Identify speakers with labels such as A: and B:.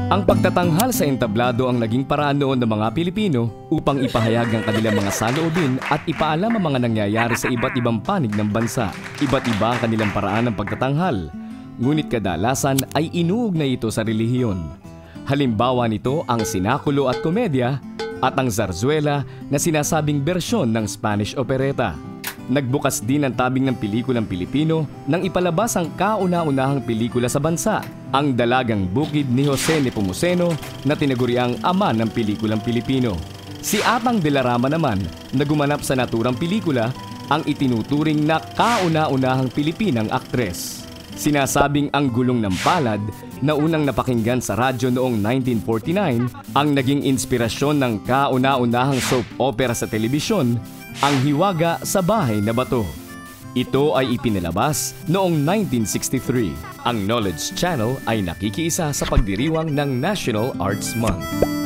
A: Ang pagtatanghal sa entablado ang naging paraan noon ng mga Pilipino upang ipahayag ang kanilang mga saloobin at ipaalam ang mga nangyayari sa iba't ibang panig ng bansa. Iba't iba ang kanilang paraan ng pagtatanghal, ngunit kadalasan ay inuugnay ito sa relihiyon. Halimbawa nito ang sinakulo at komedya at ang zarzuela na sinasabing bersyon ng Spanish opereta. Nagbukas din ang tabing ng pelikulang Pilipino nang ipalabas ang kauna-unahang pelikula sa bansa, ang Dalagang Bukid ni Jose Nepomuceno na tinaguriang ama ng pelikulang Pilipino. Si Atang de la Rama naman na gumanap sa naturang pelikula ang itinuturing na kauna-unahang Pilipinang aktres. Sinasabing ang Gulong ng Palad na unang napakinggan sa radyo noong 1949 ang naging inspirasyon ng kauna-unahang soap opera sa telebisyon, ang Hiwaga sa Bahay na Bato. Ito ay ipinalabas noong 1963. Ang Knowledge Channel ay nakikiisa sa pagdiriwang ng National Arts Month.